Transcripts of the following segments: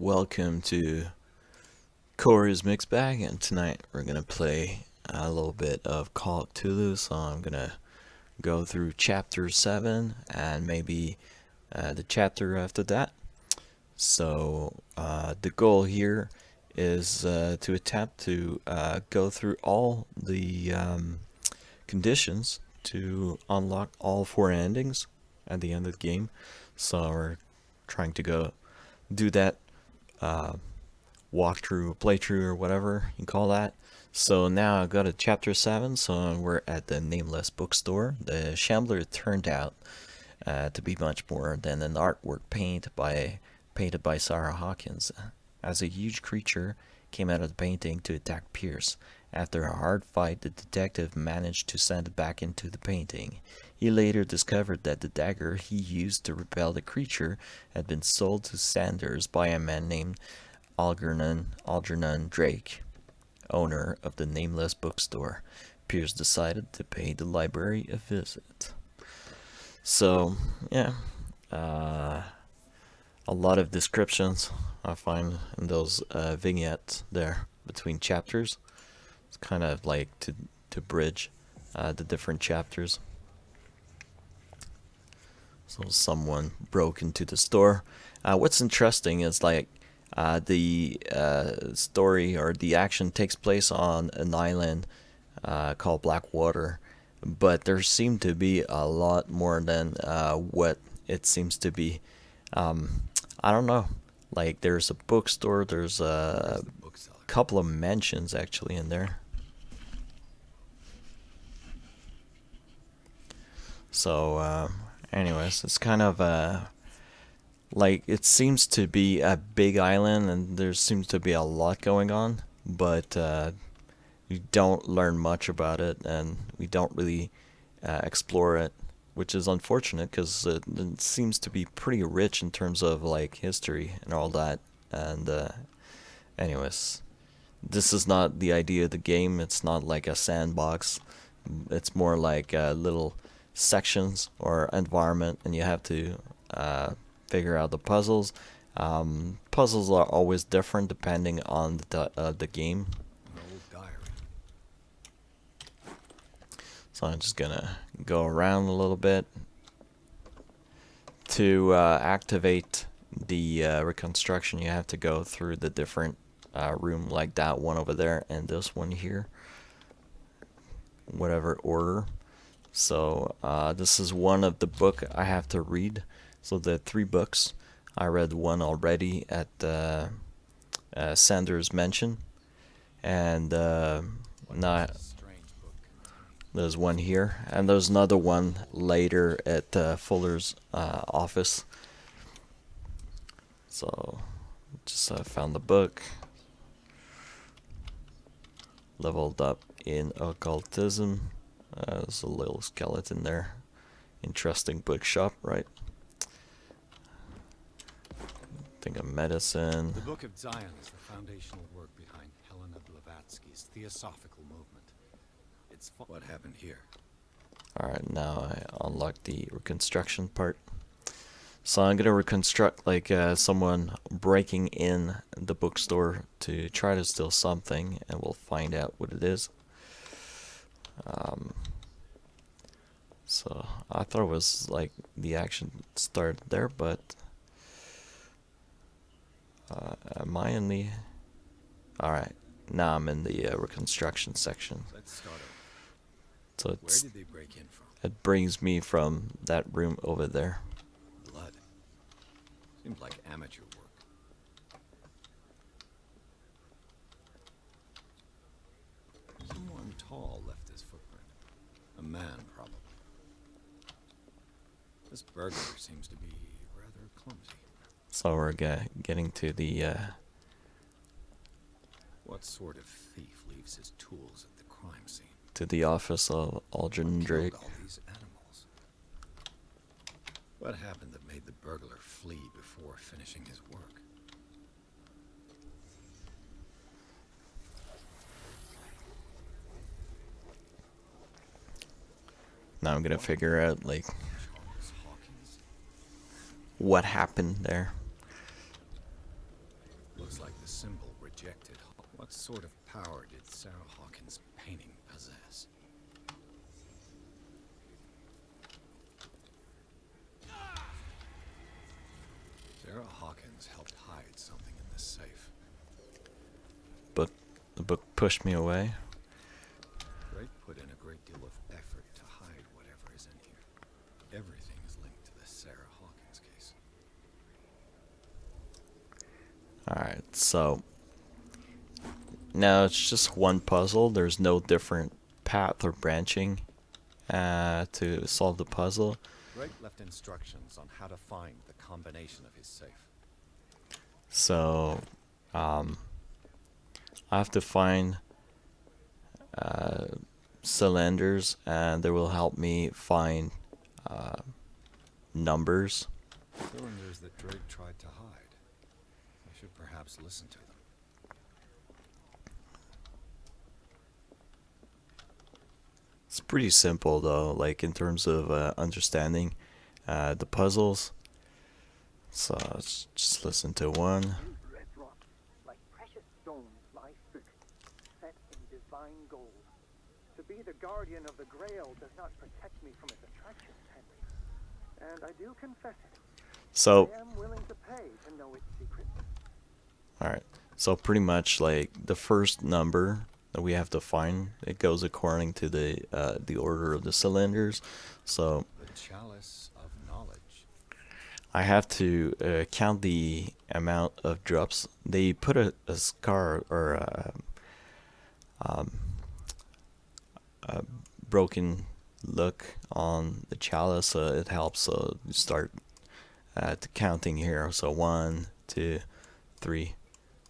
Welcome to Corey's Mixed Bag, and tonight we're gonna play a little bit of Call of Cthulhu. So I'm gonna go through chapter 7 and maybe the chapter after that. So the goal here is to attempt to go through all the conditions to unlock all 4 endings at the end of the game. So we're trying to go do that walkthrough, playthrough, or whatever you call that. So now I got to chapter 7, so we're at the Nameless Bookstore. The Shambler turned out to be much more than an artwork painted by Sarah Hawkins, as a huge creature came out of the painting to attack Pierce. After a hard fight, the detective managed to send it back into the painting. He later discovered that the dagger he used to repel the creature had been sold to Sanders by a man named Algernon Drake, owner of the Nameless Bookstore. Pierce decided to pay the library a visit. So, yeah, a lot of descriptions I find in those vignettes there between chapters. It's kind of like to bridge the different chapters. So someone broke into the store. What's interesting is like the story or the action takes place on an island called Blackwater, but there seem to be a lot more than what it seems to be. I don't know. Like there's a bookstore. There's a couple of mentions actually in there. So, anyways, it's kind of like it seems to be a big island, and there seems to be a lot going on, but you don't learn much about it, and we don't really explore it, which is unfortunate because it seems to be pretty rich in terms of like history and all that. And anyways, this is not the idea of the game. It's not like a sandbox. It's more like little sections or environment, and you have to figure out the puzzles. Puzzles are always different depending on the game. So I'm just gonna go around a little bit to activate the reconstruction. You have to go through the different room, like that one over there and this one here, whatever order. So this is one of the book I have to read. So the 3 books, I read one already at Sanders Mansion, and now there's one here, and there's another one later at Fuller's office. So just found the book, leveled up in occultism. There's a little skeleton there. Interesting bookshop, right? Think of medicine. The Book of Zion is the foundational work behind Helena Blavatsky's Theosophical movement. It's what happened here. Alright, now I unlocked the reconstruction part. So I'm gonna reconstruct like someone breaking in the bookstore to try to steal something, and we'll find out what it is. So I thought it was like the action started there, but am I in the... Alright, now I'm in the reconstruction section. Let's start over. So Where it's, did they break in from? it brings me from that room over there. Blood. Seems like amateur work. Someone tall left this footprint. A man, probably. This burglar seems to be rather clumsy. So we're getting to the What sort of thief leaves his tools at the crime scene? office of Algernon What Drake. killed all these animals? What happened that made the burglar flee before finishing his work? Now I'm gonna figure out like Charles Hawkins. what happened there. like the symbol rejected. What sort of power did Sarah Hawkins' painting possess? Sarah Hawkins helped hide something in this safe. But the book pushed me away. Drake put in a great deal of effort to hide whatever is in here. Everything is linked to the Sarah Hawkins case. Alright, so now it's just one puzzle. There's no different path or branching to solve the puzzle. Drake left instructions on how to find the combination of his safe. So I have to find cylinders, and they will help me find numbers. Cylinders that Drake tried to hide. I should perhaps listen to them. It's pretty simple though, like in terms of understanding the puzzles. So let's just listen to one. These red rocks, like precious stones, lie fixed, set in divine gold. To be the guardian of the Grail does not protect me from its attractions, Henry. And I do confess it. So I am willing to pay to know its secret. alright, so pretty much like the first number that we have to find, it goes according to the order of the cylinders. So The chalice of knowledge. I have to count the amount of drops. They put a scar or a broken look on the chalice, so it helps. So you start counting here. So 1, 2, 3,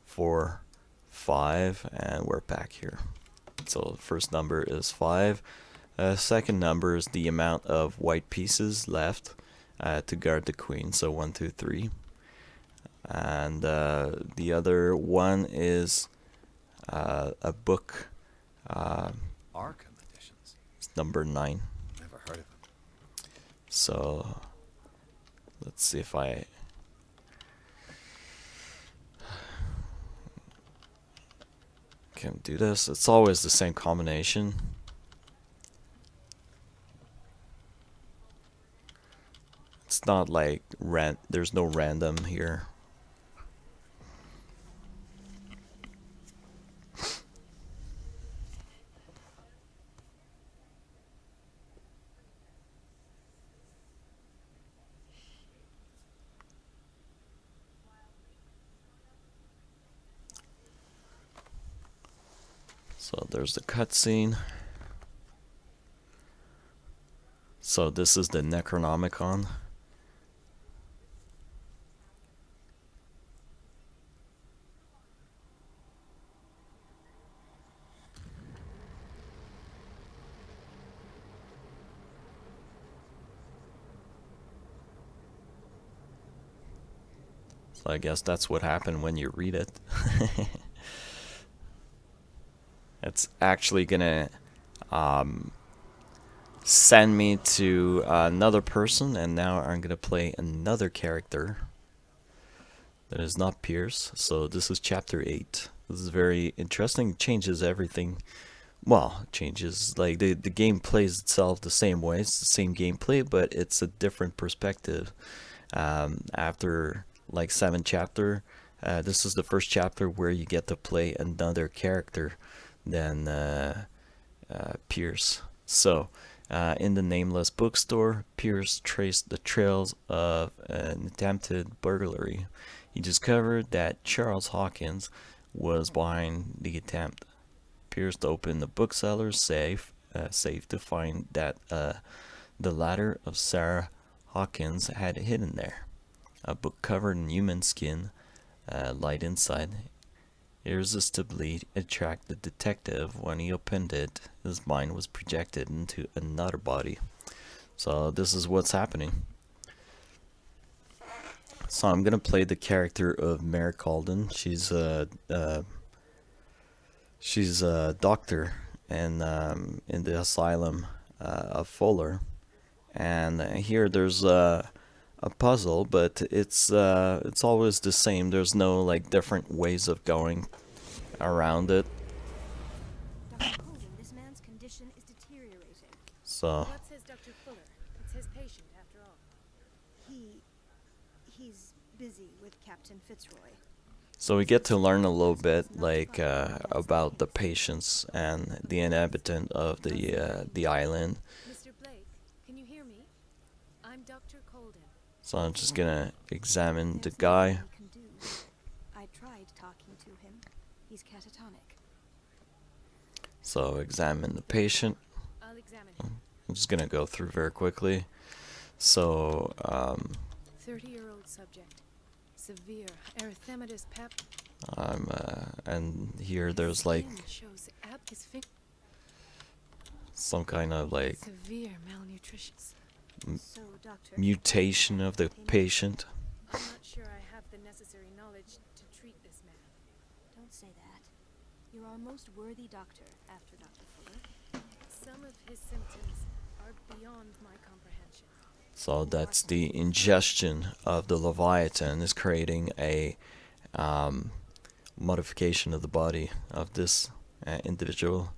4, 5, and we're back here. So the first number is 5. Second number is the amount of white pieces left to guard the queen. So 1, 2, 3. And the other one is a book. Arkham editions. It's number 9. Never heard of them. So let's see if I can do this. It's always the same combination. It's not like there's no random here. So there's the cutscene. So this is the Necronomicon. So I guess that's what happened when you read it. It's actually gonna send me to another person, and now I'm gonna play another character that is not Pierce. So this is chapter 8. This is very interesting. It changes everything. Well, it changes, like the game plays itself the same way. It's the same gameplay, but it's a different perspective. After like 7 chapter, this is the first chapter where you get to play another character than Pierce. So in the Nameless bookstore, Pierce traced the trails of an attempted burglary. He discovered that Charles Hawkins was behind the attempt. Pierce opened the bookseller's safe to find that the ladder of Sarah Hawkins had hidden there. A book covered in human skin, light inside, irresistibly attracted the detective. When he opened it, his mind was projected into another body. So this is what's happening. So I'm gonna play the character of Mary Calden. She's a doctor in the asylum of Fuller, and here there's a a puzzle, but it's always the same. There's no like different ways of going around it. Dr. Colden, this man's condition is deteriorating. So What says Dr. Fuller? It's his patient, after all. He's busy with Captain Fitzroy. so we get to learn a little bit like about the patients and the inhabitant of the island. Mr. Blake, can you hear me? I'm Dr. Colden. So I'm just gonna examine the There's guy. nothing we can do. I tried talking to him. He's catatonic. So examine the patient. I'll examine him. I'm just gonna go through very quickly. So 30-year-old subject. Severe erythematous pep. and here there's His like skin shows his some kind of like severe malnutrition. So, Doctor, mutation of the patient. I'm not sure I have the necessary knowledge to treat this man. don't say that. You're our most worthy doctor after Dr. Fuller. Some of his symptoms are beyond my comprehension. So that's the ingestion of the Leviathan is creating a modification of the body of this individual.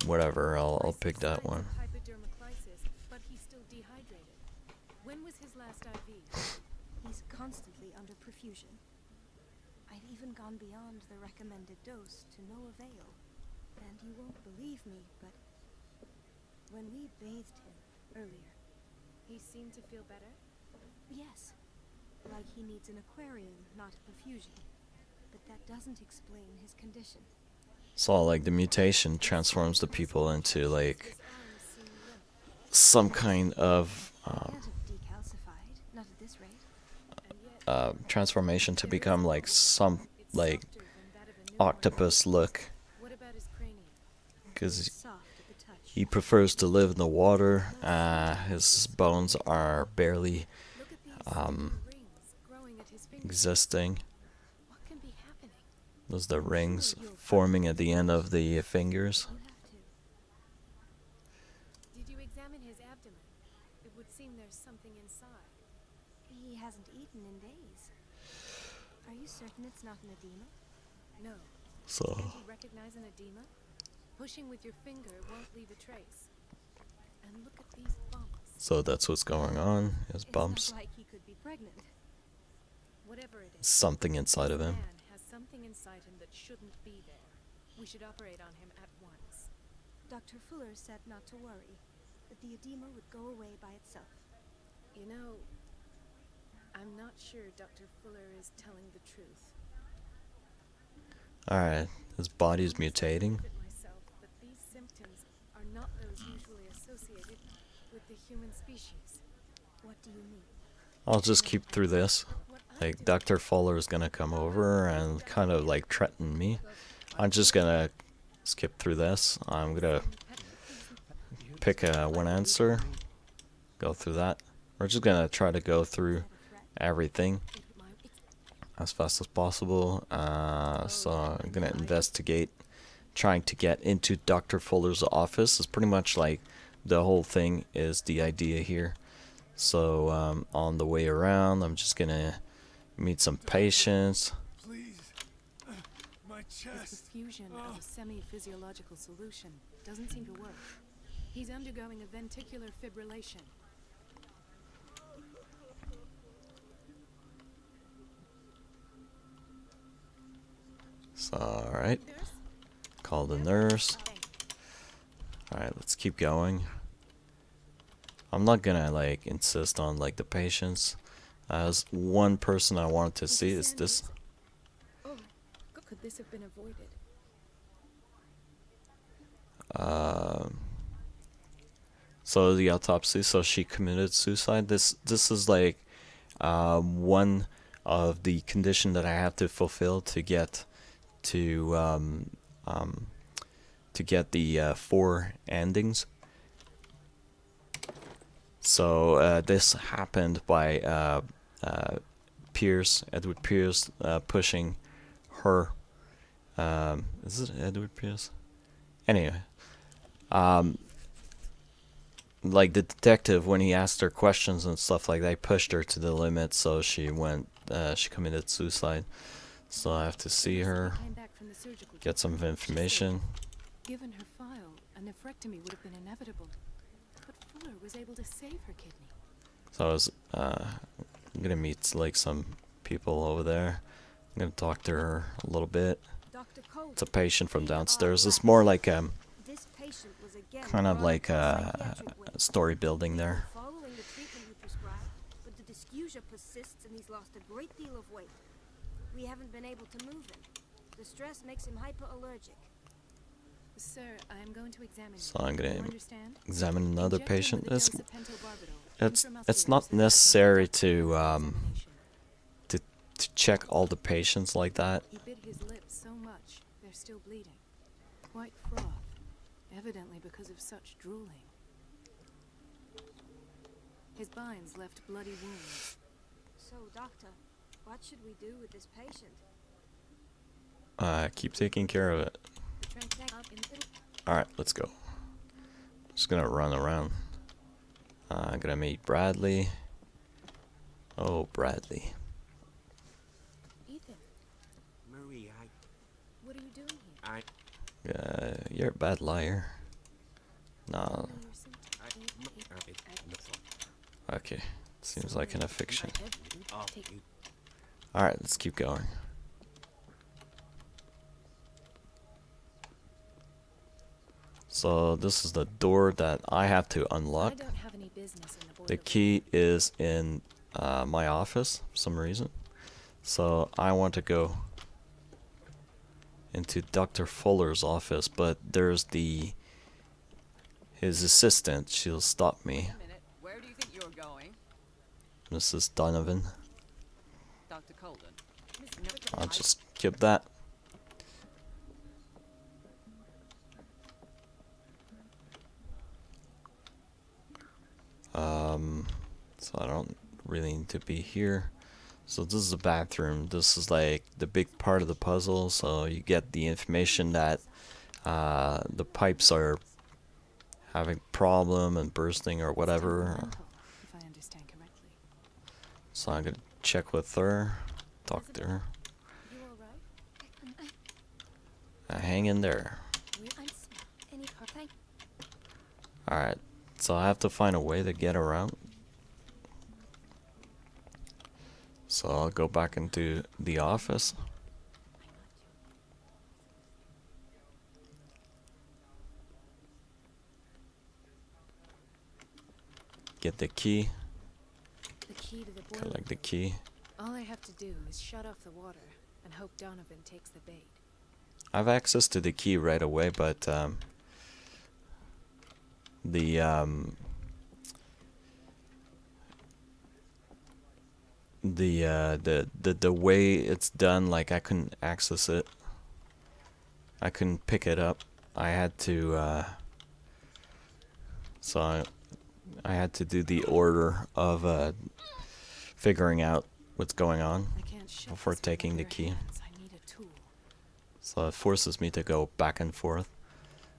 Whatever, I'll pick that one. Hypodermoclysis, but he's still dehydrated. When was his last IV? He's constantly under perfusion. I've even gone beyond the recommended dose to no avail. And you won't believe me, but when we bathed him earlier, He seemed to feel better? yes, like he needs an aquarium, not a perfusion. But that doesn't explain his condition. So like the mutation transforms the people into like His arms seem limp, some kind of Can't have decalcified, not at this rate. and yet transformation to become like some it's like softer than that of a newborn. octopus look, What about his cranium? because Soft at the touch. he prefers to live in the water. His bones are barely Look at these Um, rings growing at his fingers. existing. What can be happening? Those are the rings forming at the end of the fingers. You have to. Did you examine his abdomen? It would seem there's something inside. He hasn't eaten in days. Are you certain it's not an edema? No. So Can't you recognize an edema? Pushing with your finger won't leave a trace. And look at these bumps. so that's what's going on. His It's bumps. not like he could be pregnant. Whatever it is, Something inside of this him. man has something inside him that shouldn't be there. We should operate on him at once. Dr. Fuller said not to worry, that the edema would go away by itself. You know, I'm not sure Dr. Fuller is telling the truth. Alright, his body's mutating. I myself, but these symptoms are not those usually associated with the human species. What do you mean? I'll just keep through this. What I Like do- Dr. Fuller is gonna come over and kind of like threaten me. I'm just gonna skip through this. I'm gonna pick one answer, go through that. We're just gonna try to go through Is that a threat? everything It might- as fast as possible. So I'm gonna investigate, trying to get into Dr. Fuller's office. It's pretty much like the whole thing is the idea here. So on the way around, I'm just gonna meet some patients. Please. My His chest. perfusion of a semi-physiological solution doesn't seem to work. He's undergoing a ventricular fibrillation. So alright, Nurse? call the nurse. Bang. Alright, let's keep going. I'm not gonna like insist on like the patients. As one person I wanted to see is this. Oh, could this have been avoided? So the autopsy. So she committed suicide. This is like one of the condition that I have to fulfill to get to get the 4 endings. So this happened by Edward Pierce, pushing her. Is it Edward Pierce? Anyway, like the detective, when he asked her questions and stuff like that, pushed her to the limit, so she went, she committed suicide. So I have to see her, Came back from the surgical get some She said, information. given her file, a nephrectomy would have been inevitable. But Fuller was able to save her kidney. So I was gonna meet like some people over there. I'm gonna talk to her a little bit. Dr. Cole, It's a patient from in downstairs. our It's more like this patient was again kind of brought like up for a psychiatric wing. story building We've been there. following the treatment you prescribed, but the dysgeusia persists and he's lost a great deal of weight. We haven't been able to move him. The stress makes him hyperallergic. Sir, I am going to examine So you. I'm gonna You understand? examine another Inject him patient. with a It's dose of pentobarbital, it's intramuscular not so that I can necessary conduct to further examination. to check all the patients like that. He bit his lips so much, they're still bleeding. White froth, evidently because of such drooling. His binds left bloody wounds. So, doctor, what should we do with this patient? Keep taking care of it. The transact up in the middle. Alright, let's go. Just gonna run around. I'm gonna meet Bradley. Oh, Bradley. Ethan, Marie, what are you doing here? You're a bad liar. No. Know your symptoms? Okay. Seems like in a fiction. Take Alright, let's keep going. So this is the door that I have to I unlock. don't have any business in the boiler The room. key is in my office for some reason. So I want to go into Dr. Fuller's office, but there's his assistant. She'll stop me. Wait a minute. Where do you think you're going? Mrs. Donovan. Dr. Colden. I'll just skip that. So I don't really need to be here. So this is a bathroom. This is like the big part of the puzzle. So you get the information that the pipes are having problem and bursting or whatever. Temperamental, if I understand correctly. So I'm gonna check with her, talk to her. You all right? Hang in there. Any thank Alright, so I have to find a way to get around. So I'll go back into the office. Get the key. The key to the boiler. Collect the key. All I have to do is shut off the water and hope Donovan takes the bait. I have access to the key right away, but the way it's done, like I couldn't access it. I couldn't pick it up. I had to so I had to do the order of figuring out what's going on I can't shut before this with taking my the bare key. hands. I need a tool. So it forces me to go back and forth.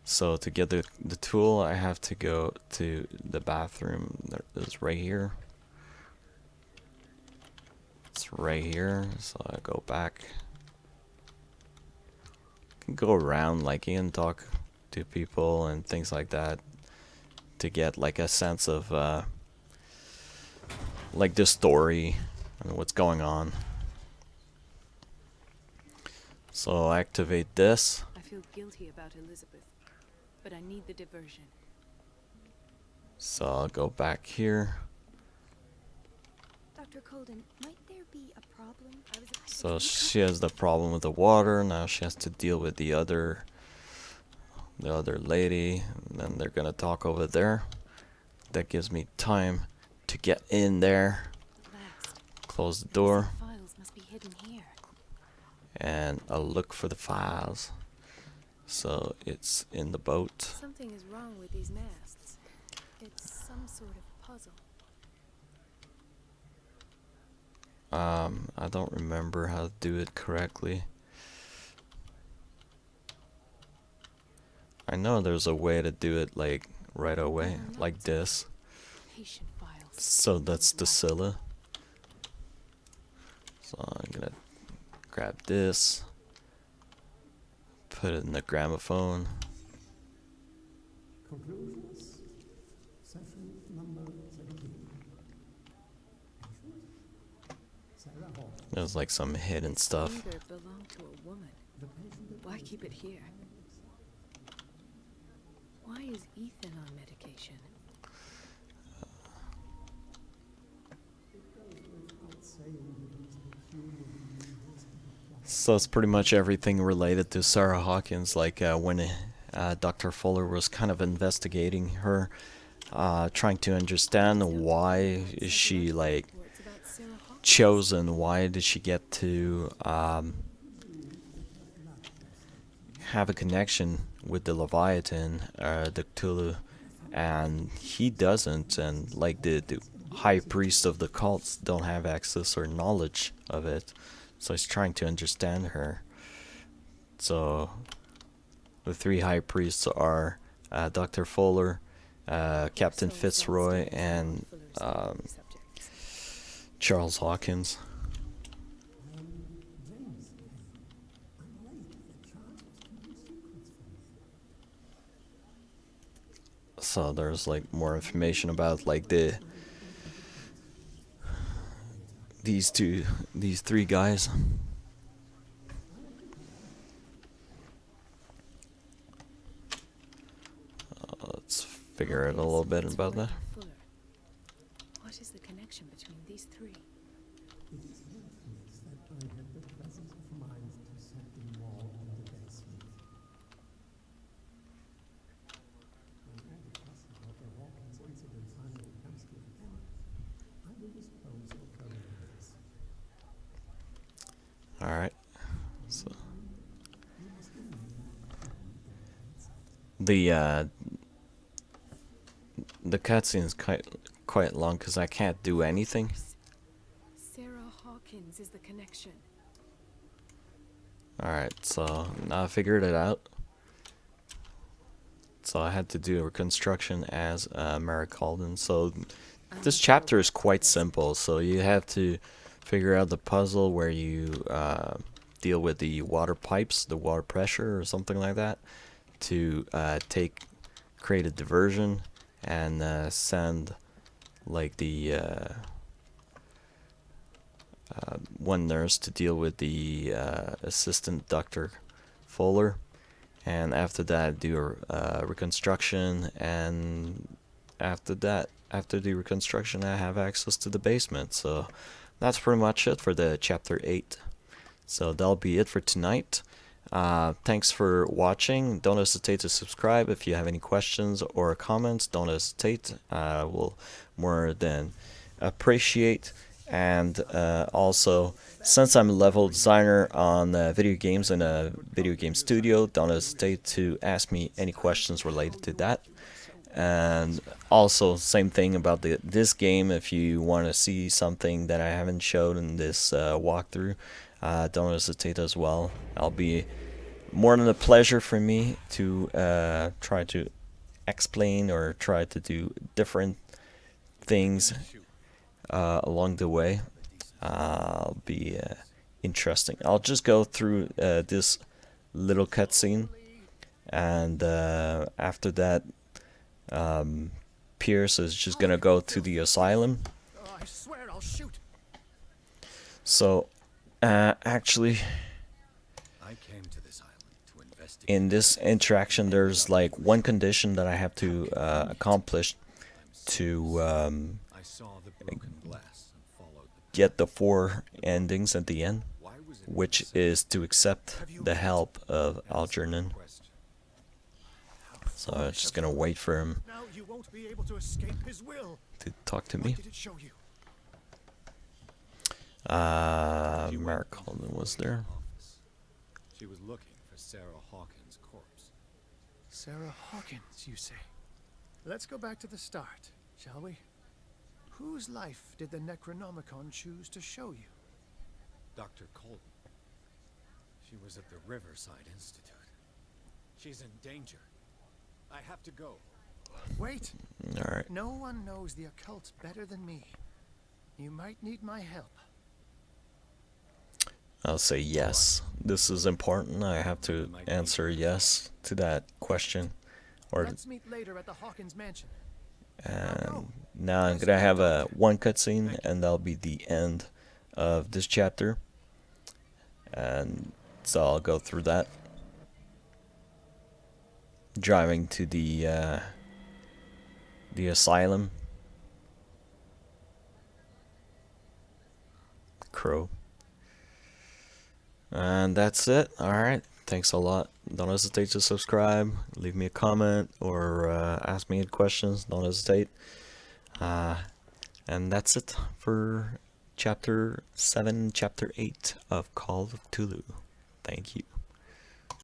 So to get the tool, I have to go to the bathroom. That is right here. It's right here. So I go back. Can go around, like you can talk to people and things like that to get like a sense of like the story and what's going on. So I'll activate this. I feel guilty about Elizabeth, but I need the diversion. So I'll go back here. Dr. Colden, might there be a problem? So she has the problem with the water. Now she has to deal with the other lady. And then they're gonna talk over there. That gives me time to get in there, Last. close the door, The files must be hidden here. and I'll look for the files. So it's in the boat. Something is wrong with these masts. It's some sort of puzzle. I don't remember how to do it correctly. I know there's a way to do it like right away, like this. Patient files. So that's the Scylla. So I'm gonna grab this, put it in the gramophone. Conclusions. Session number 17. Patient? Sarah Hall. There's like some hidden stuff. Finger belonged to a woman. The patient. Why keep it here? Why is Ethan on medication? So it's pretty much everything related to Sarah Hawkins, like when Dr. Fuller was kind of investigating her, trying to understand why is she like Reports about Sarah Hawkins. chosen, why did she get to have a connection with the Leviathan, the Cthulhu, and he doesn't, and like the high priest of the cults don't have access or knowledge of it, so he's trying to understand her. So the three high priests are Dr. Fuller, Captain Fitzroy, and Charles Hawkins. James, I'm late. The charge was keeping secrets from me. So there's like more information about like these three guys. Let's figure out a little bit about that. Fuller. What is the connection between these three? It is fortunate that I had the presence of mind to set the wall in the basement. When all the fuss about the Hawkins incident finally comes to an end, I will dispose of her remains. All right. So You must remain the cutscene is quite long because I can't do anything. Sarah Hawkins is the connection. All right. So now I figured it out. So I had to do a reconstruction as Merrick Holden. So this chapter is quite simple. So you have to figure out the puzzle where you deal with the water pipes, the water pressure, or something like that, to create a diversion and send like the one nurse to deal with the assistant Dr. Fuller, and after that do a reconstruction, and after the reconstruction I have access to the basement. So that's pretty much it for the chapter 8. So that'll be it for tonight. Thanks for watching. Don't hesitate to subscribe. If you have any questions or comments, don't hesitate. We'll more than appreciate. And also, since I'm a level designer on video games in a video game studio, don't hesitate to ask me any questions related to that. And also, same thing about this game. If you want to see something that I haven't showed in this walkthrough, don't hesitate as well. I'll be more than a pleasure for me to try to explain or try to do different things along the way. I'll be interesting. I'll just go through this little cutscene, and after that, Pierce is just gonna go to the asylum. I swear I'll shoot. So, actually, I came to this island to investigate. in this interaction, there's like one condition that I have to accomplish to I saw the broken glass and followed the get the 4 endings at the end, Why was it which necessary? is to accept the help of Algernon. Question. So I'm just gonna wait for him Now you won't be able to escape his will. to talk to What me. did it show you? Merrick Holden was there. Office. She was looking for Sarah Hawkins' corpse. Sarah Hawkins, you say? Let's go back to the start, shall we? Whose life did the Necronomicon choose to show you? Dr. Colton. She was at the Riverside Institute. She's in danger. I have to go. Wait. Alright. No one knows the occult better than me. You might need my help. I'll say yes. This is important. I have to answer yes to that question. Or Let's meet later at the Hawkins mansion. and now I'm gonna have a one cutscene, and that'll be the end of this chapter. And so I'll go through that. Driving to the asylum. Crow. And that's it. Alright. Thanks a lot. Don't hesitate to subscribe. Leave me a comment or ask me any questions. Don't hesitate. And that's it for Chapter 7, Chapter 8 of Call of Cthulhu. Thank you.